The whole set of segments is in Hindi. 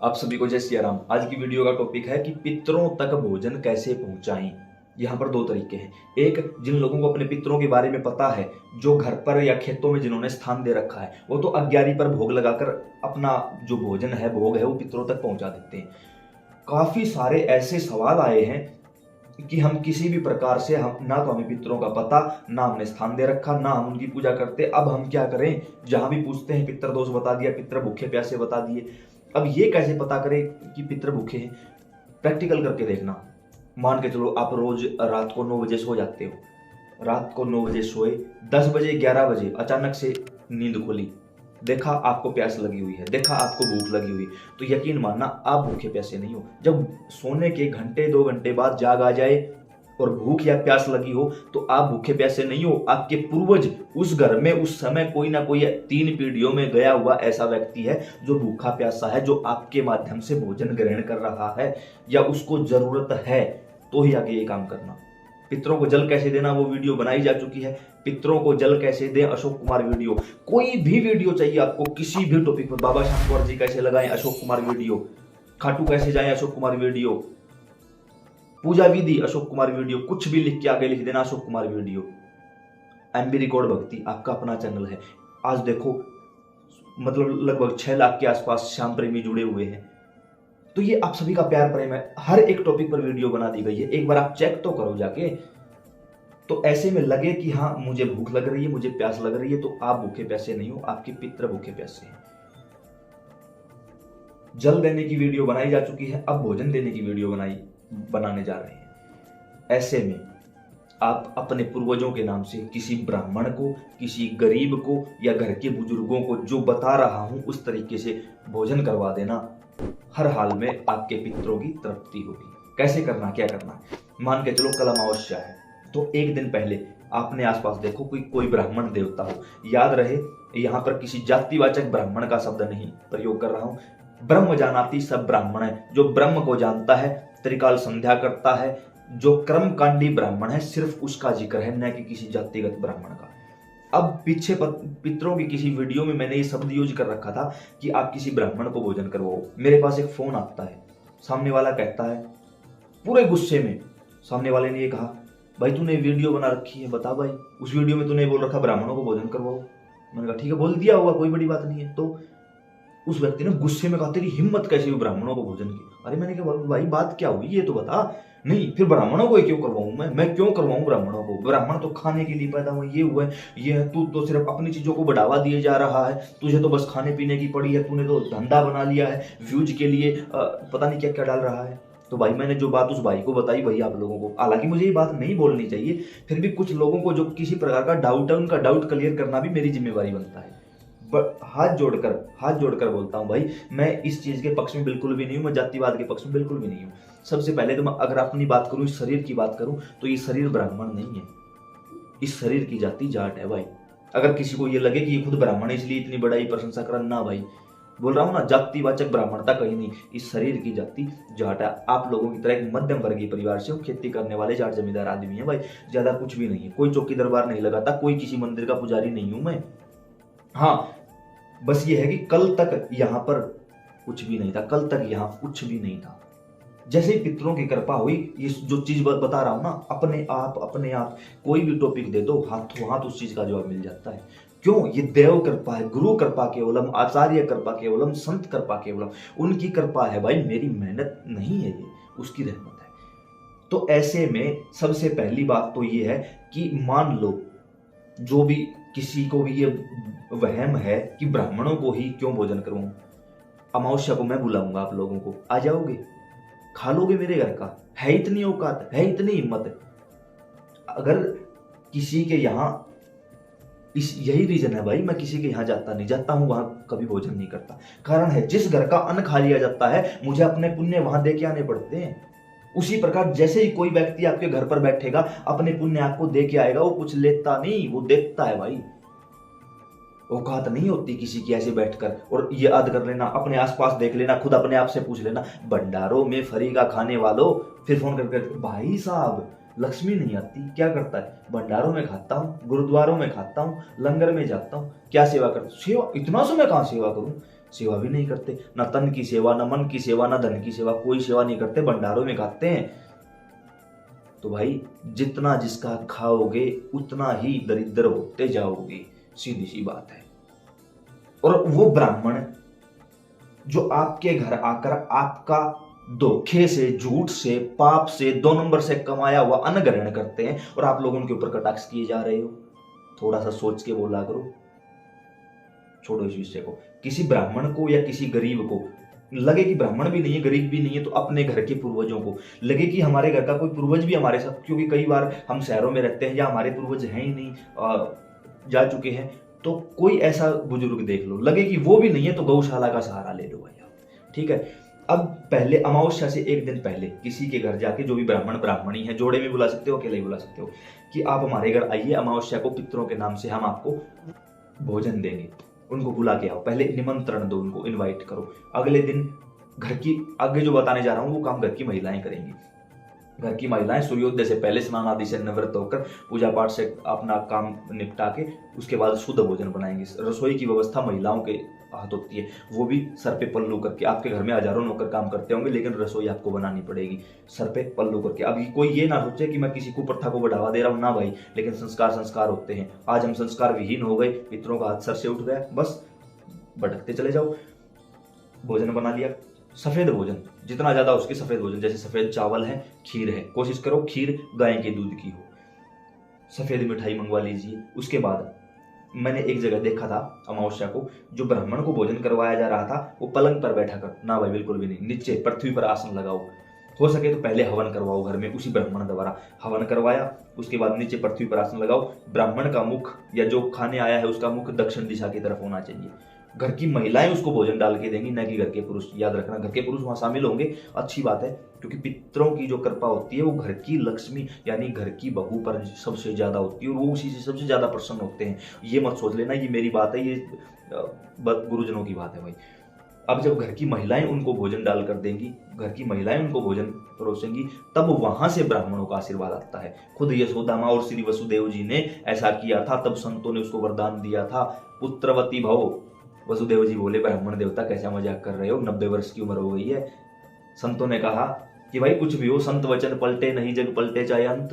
आप सभी को जय सिया राम। आज की वीडियो का टॉपिक है कि पितरों तक भोजन कैसे पहुंचाएं। यहाँ पर दो तरीके हैं। एक, जिन लोगों को अपने पितरों के बारे में पता है, जो घर पर या खेतों में जिन्होंने स्थान दे रखा है, वो तो अग्यारी पर भोग लगाकर अपना जो भोजन है, भोग है, वो पितरों तक पहुंचा देते हैं। काफी सारे ऐसे सवाल आए हैं कि हम किसी भी प्रकार से, हम ना तो हमें पितरों का पता, ना हमने स्थान दे रखा, ना हम उनकी पूजा करते, अब हम क्या करें। जहां भी पूछते हैं पितर दोष बता दिया, पितर भूखे प्यासे बता दिए। अब ये कैसे पता करें कि पितर भूखे हैं? प्रैक्टिकल करके देखना। मान के चलो आप रोज रात को 9 बजे सो जाते हो, रात को 9 बजे सोए, 10 बजे 11 बजे अचानक से नींद खुली, देखा आपको प्यास लगी हुई है, देखा आपको भूख लगी हुई, तो यकीन मानना आप भूखे प्यासे नहीं हो। जब सोने के घंटे 2 घंटे बाद जाग आ जाए और भूख या प्यास लगी हो, तो आप भूखे प्यासे नहीं हो। आपके पूर्वज उस घर में उस समय कोई ना कोई 3 पीढ़ियों में गया हुआ ऐसा व्यक्ति है जो भूखा प्यासा है, जो आपके माध्यम से भोजन ग्रहण कर रहा है या उसको जरूरत है, तो ही आगे ये काम करना। पितरों को जल कैसे देना, वो वीडियो बनाई जा चुकी है। पितरों को जल कैसे दें, अशोक कुमार वीडियो। कोई भी वीडियो चाहिए आपको किसी भी टॉपिक पर, बाबा शांतवर जी कैसे लगाएं, अशोक कुमार वीडियो। खाटू कैसे जाएं, अशोक कुमार वीडियो। पूजा विधि, अशोक कुमार वीडियो। कुछ भी लिख के आगे लिख देना, Ashok Kumar video. MB record भक्ति आपका अपना चैनल है। आज देखो मतलब लगभग 6 लाख के आसपास श्याम प्रेमी जुड़े हुए हैं। तो ये आप सभी का प्यार प्रेम है। हर एक टॉपिक पर वीडियो बना दी गई है, एक बार आप चेक तो करो जाके। तो ऐसे में लगे कि हाँ मुझे भूख लग रही है, मुझे प्यास लग रही है, तो आप भूखे प्यासे नहीं हो, आपके पितर भूखे प्यासे हैं। जल देने की वीडियो बनाई जा चुकी है, अब भोजन देने की वीडियो बनाने जा रहे हैं। ऐसे में आप अपने पूर्वजों के नाम से किसी ब्राह्मण को, किसी गरीब को या घर के बुजुर्गों को जो बता रहा हूं उस तरीके से भोजन करवा देना। हर हाल में आपके पितरों की तृप्ति होगी। कैसे करना, क्या करना? मान के चलो कल अमावस्या है, तो एक दिन पहले आपने आसपास देखो कोई ब्राह्मण देवता हो। याद रहे, यहाँ पर किसी जातिवाचक ब्राह्मण का शब्द नहीं प्रयोग कर रहा हूं। ब्रह्म जानाति सब ब्राह्मण है। जो ब्रह्म को जानता है, त्रिकाल संध्या करता है, जो कर्मकांडी ब्राह्मण है, सिर्फ उसका जिक्र है, न कि किसी जातिगत ब्राह्मण का। अब पीछे पितरों की किसी वीडियो में मैंने ये शब्द यूज कर रखा था कि आप किसी ब्राह्मण को भोजन करवाओ। मेरे पास एक फोन आता है, सामने वाला कहता है पूरे गुस्से में, सामने वाले ने ये कहा, भाई तूने वीडियो बना रखी है, बता भाई उस वीडियो में तूने बोल रखा ब्राह्मणों को भोजन करवाओ। मैंने कहा ठीक है, बोल दिया होगा, कोई बड़ी बात नहीं है। तो उस व्यक्ति ने गुस्से में कहा, तेरी हिम्मत कैसी हुई ब्राह्मणों को भोजन की? अरे मैंने कहा भाई बात क्या हुई ये तो बता। नहीं, फिर ब्राह्मणों को क्यों करवाऊं? मैं क्यों करवाऊं ब्राह्मणों को? ब्राह्मण तो खाने के लिए पैदा हुए, ये हुआ है, ये है। तू तो सिर्फ अपनी चीजों को बढ़ावा दिए जा रहा है, तुझे तो बस खाने पीने की पड़ी है, तूने तो धंधा बना लिया है व्यूज के लिए, पता नहीं क्या क्या डाल रहा है। तो भाई मैंने जो बात उस भाई को बताई वही आप लोगों को, हालांकि मुझे ये बात नहीं बोलनी चाहिए, फिर भी कुछ लोगों को जो किसी प्रकार का डाउट है, उनका डाउट क्लियर करना भी मेरी जिम्मेवारी बनता है। हाथ जोड़कर बोलता हूँ भाई, मैं इस चीज के पक्ष में बिल्कुल भी नहीं हूँ, मैं जातिवाद के पक्ष में बिल्कुल भी नहीं हूँ। सबसे पहले तो मैं अगर अपनी बात करूँ, इस शरीर की बात करूँ, तो ये शरीर ब्राह्मण नहीं है, इस शरीर की जाति जाट है भाई। अगर किसी को ये लगे कि ये खुद ब्राह्मण है इसलिए इतनी बड़ा प्रशंसा कर, ना भाई, बोल रहा हूँ ना, जातिवाचक ब्राह्मणता कहीं नहीं, इस शरीर की जाति जाट है। आप लोगों की तरह एक मध्यम वर्गीय परिवार से हूँ, खेती करने वाले जाट जमींदार आदमी है भाई, ज्यादा कुछ भी नहीं है। कोई चौकी दरबार नहीं लगाता, कोई किसी मंदिर का पुजारी नहीं हूं मैं। हाँ, बस ये है कि कल तक यहाँ पर कुछ भी नहीं था, कल तक यहाँ कुछ भी नहीं था। जैसे ही पितरों की कृपा हुई, ये जो चीज बता रहा हूं ना, अपने आप कोई भी टॉपिक दे दो, हाथों हाथ उस चीज का जवाब मिल जाता है। क्यों? ये देव कृपा है, गुरु कृपा केवलम, आचार्य कृपा केवलम, संत कृपा केवलम। उनकी कृपा है भाई, मेरी मेहनत नहीं है, ये उसकी रहमत है। तो ऐसे में सबसे पहली बात तो ये है कि मान लो जो भी किसी को भी ये वहम है कि ब्राह्मणों को ही क्यों भोजन करूं, अमावस्या को मैं बुलाऊंगा आप लोगों को, आ जाओगे, खा लोगे मेरे घर का? है इतनी औकात, है इतनी हिम्मत? अगर किसी के यहाँ यही रीजन है भाई, मैं किसी के यहाँ जाता हूँ वहां कभी भोजन नहीं करता। कारण है, जिस घर का अन्न खा लिया जाता है, मुझे अपने पुण्य वहां दे के आने पड़ते हैं। उसी प्रकार जैसे ही कोई व्यक्ति आपके घर पर बैठेगा, अपने पुण्य आपको दे के आएगा, वो कुछ लेता नहीं, वो देता है भाई। औकात नहीं होती किसी की ऐसे बैठकर। और ये याद कर लेना, अपने आसपास देख लेना, खुद अपने आप से पूछ लेना, भंडारों में फरीगा खाने वालों, फिर फोन करके, भाई साहब लक्ष्मी नहीं आती, क्या करता है? भंडारों में खाता हूँ, गुरुद्वारों में खाता हूँ, लंगर में जाता हूँ, क्या सेवा करता हूँ? सेवा? इतना समय कहाँ सेवा करूँ? सेवा भी नहीं करते, ना तन की सेवा, ना मन की सेवा, ना धन की सेवा, कोई सेवा नहीं करते, भंडारों में खाते हैं। तो भाई जितना जिसका खाओगे उतना ही दरिद्र होते जाओगे, सीधी सी बात है। और वो ब्राह्मण जो आपके घर आकर आपका धोखे से, झूठ से, पाप से, 2 नंबर से कमाया हुआ अन्न ग्रहण करते हैं और आप लोग उनके ऊपर कटाक्ष किए जा रहे हो, थोड़ा सा सोच के बोला करो। छोड़ो इस विषय को। किसी ब्राह्मण को या किसी गरीब को लगे कि ब्राह्मण भी नहीं है, गरीब भी नहीं है, तो अपने घर के पूर्वजों को लगे कि हमारे घर का कोई पूर्वज भी हमारे साथ, क्योंकि कई बार हम शहरों में रहते हैं या हमारे पूर्वज हैं ही नहीं, जा चुके हैं, तो कोई ऐसा बुजुर्ग देख लो, लगे कि वो भी नहीं है, तो गौशाला का सहारा ले लो भैया, ठीक है। अब पहले अमावस्या से एक दिन पहले किसी के घर जाके, जो भी ब्राह्मण ब्राह्मणी है, जोड़े में बुला सकते हो, अकेले ही बुला सकते हो, कि आप हमारे घर आइए, अमावस्या को पितरों के नाम से हम आपको भोजन देंगे। उनको बुला के आओ, पहले निमंत्रण दो, उनको इनवाइट करो। अगले दिन घर की, आगे जो बताने जा रहा हूँ वो काम घर की महिलाएं करेंगी। घर की महिलाएं सूर्योदय से पहले स्नान आदि से निवृत्त होकर पूजा पाठ से अपना काम निपटा के उसके बाद शुद्ध भोजन बनाएंगे। रसोई की व्यवस्था महिलाओं के हाथ होती है, वो भी सर पे पल्लू करके। आपके घर में हजारों नौकर काम करते होंगे, लेकिन रसोई आपको बनानी पड़ेगी सर पे पल्लू करके। अब कोई ये ना सोचे कि मैं किसी कुप्रथा को बढ़ावा दे रहा हूँ, ना भाई, लेकिन संस्कार संस्कार होते हैं। आज हम संस्कार विहीन हो गए, पितरों का हाथ सर से उठ गया, बस भटकते चले जाओ। भोजन बना लिया, सफेद भोजन जितना ज्यादा उसके सफेद भोजन, जैसे सफेद चावल है, खीर है, कोशिश करो खीर गाय के दूध की हो, सफेद मिठाई मंगवा लीजिए। उसके बाद मैंने एक जगह देखा था अमावस्या को, जो ब्राह्मण को भोजन करवाया जा रहा था वो पलंग पर बैठा कर, ना भाई बिल्कुल भी नहीं, नीचे पृथ्वी पर आसन लगाओ। हो सके तो पहले हवन करवाओ घर में, उसी ब्राह्मण द्वारा हवन करवाया, उसके बाद नीचे पृथ्वी पर आसन लगाओ। ब्राह्मण का मुख या जो खाने आया है उसका मुख दक्षिण दिशा की तरफ होना चाहिए। घर की महिलाएं उसको भोजन डाल के देंगी, न कि घर के पुरुष। याद रखना, घर के पुरुष वहां शामिल होंगे, अच्छी बात है, क्योंकि पितरों की जो कृपा होती है वो घर की लक्ष्मी यानी घर की बहू पर सबसे ज्यादा होती है, और वो उसी से सबसे ज्यादा प्रसन्न होते हैं। ये मत सोच लेना ये मेरी बात है, ये गुरुजनों की बात है भाई। अब जब घर की महिलाएं उनको भोजन डालकर देंगी, घर की महिलाएं उनको भोजन परोसेंगी, तब वहां से ब्राह्मणों का आशीर्वाद आता है। खुद यशोदा मां और श्री वसुदेव जी ने ऐसा किया था, तब संतों ने उसको वरदान दिया था, पुत्रवती भव। वसुदेव जी बोले, ब्राह्मण देवता कैसा मजाक कर रहे हो, 90 वर्ष की उम्र हो गई है। संतों ने कहा कि भाई कुछ भी हो, संत वचन पलटे नहीं, जग पलटे चाहे अंत।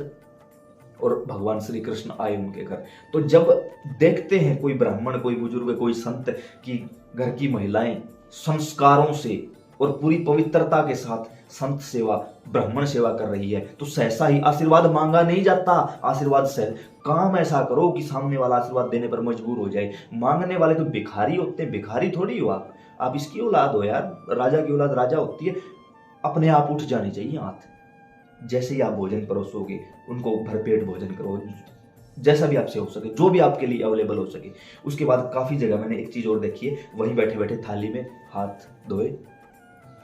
और भगवान श्री कृष्ण आए उनके घर। तो जब देखते हैं कोई ब्राह्मण, कोई बुजुर्ग, कोई संत की घर की महिलाएं संस्कारों से और पूरी पवित्रता के साथ संत सेवा, ब्राह्मण सेवा कर रही है, तो सहसा ही आशीर्वाद मांगा नहीं जाता, आशीर्वाद से काम ऐसा करो कि सामने वाला आशीर्वाद देने पर मजबूर हो जाए। मांगने वाले तो भिखारी होते हैं, भिखारी थोड़ी हो आप इसकी औलाद हो यार, राजा की औलाद राजा होती है। अपने आप उठ जानी चाहिए हाथ। जैसे ही आप भोजन परोसोगे उनको भरपेट भोजन करो, जैसा भी आपसे हो सके, जो भी आपके लिए अवेलेबल हो सके। उसके बाद काफी जगह मैंने एक चीज और देखी है, वहीं बैठे बैठे थाली में हाथ धोए,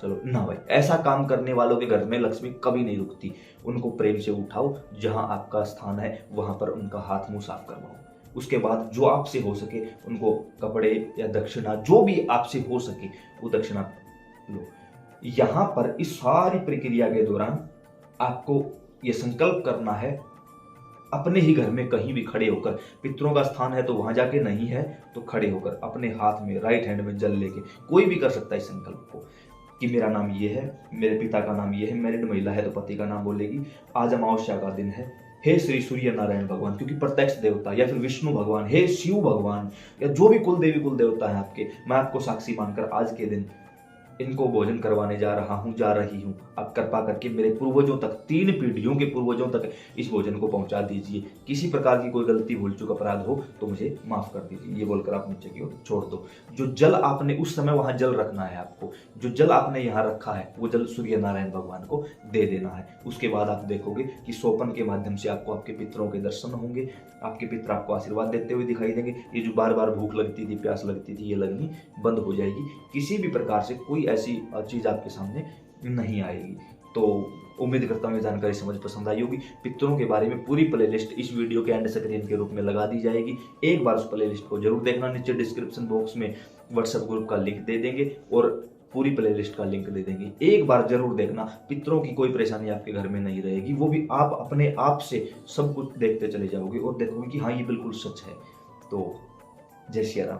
चलो ना भाई, ऐसा काम करने वालों के घर में लक्ष्मी कभी नहीं रुकती। उनको प्रेम से उठाओ, जहां आपका स्थान है वहां पर उनका हाथ मुंह साफ करवाओ। उसके बाद जो आपसे हो सके उनको कपड़े या दक्षिणा, जो भी आपसे हो सके वो दक्षिणा लो। यहां पर इस सारी प्रक्रिया के दौरान आपको यह संकल्प करना है, अपने ही घर में कहीं भी खड़े होकर, पितरों का स्थान है तो वहां जाके, नहीं है तो खड़े होकर अपने हाथ में, राइट हैंड में जल लेके, कोई भी कर सकता है इस संकल्प को कि मेरा नाम ये है, मेरे पिता का नाम ये है, मैरिड महिला है तो पति का नाम बोलेगी, आज अमावस्या का दिन है, हे श्री सूर्य नारायण भगवान, क्योंकि प्रत्यक्ष देवता, या फिर विष्णु भगवान, हे शिव भगवान, या जो भी कुल देवी कुल देवता है आपके, मैं आपको साक्षी मानकर आज के दिन इनको भोजन करवाने जा रहा हूं, जा रही हूं। आप कृपा करके मेरे पूर्वजों तक, 3 पीढ़ियों के पूर्वजों तक इस भोजन को पहुंचा दीजिए। किसी प्रकार की कोई गलती, भूल चूक, अपराध हो तो मुझे माफ कर दीजिए। ये बोलकर आप नीचे की ओर छोड़ दो। जो जल आपने उस समय वहां जल रखना है आपको, जो जल आपने यहाँ रखा है वो जल सूर्य नारायण भगवान को दे देना है। उसके बाद आप देखोगे कि सोपन के माध्यम से आपको आपके पितरों के दर्शन होंगे, आपके पितर आपको आशीर्वाद देते हुए दिखाई देंगे। ये जो बार बार भूख लगती थी, प्यास लगती थी, ये लगनी बंद हो जाएगी। किसी भी प्रकार से कोई ऐसी चीज आपके सामने नहीं आएगी। तो उम्मीद करता हूँ ये जानकारी समझ पसंद आई होगी। पितरों के बारे में पूरी प्लेलिस्ट इस वीडियो के एंड स्क्रीन के रूप में लगा दी जाएगी। एक बार उस प्लेलिस्ट को जरूर देखना। नीचे डिस्क्रिप्शन बॉक्स में व्हाट्सएप ग्रुप का लिंक दे देंगे और पूरी प्लेलिस्ट का लिंक दे देंगे। एक बार जरूर देखना, पितरों की कोई परेशानी आपके घर में नहीं रहेगी। वो भी आप अपने आप से सब कुछ देखते चले जाओगे और देखोगे कि हाँ ये बिल्कुल सच है। तो जय श्री राम।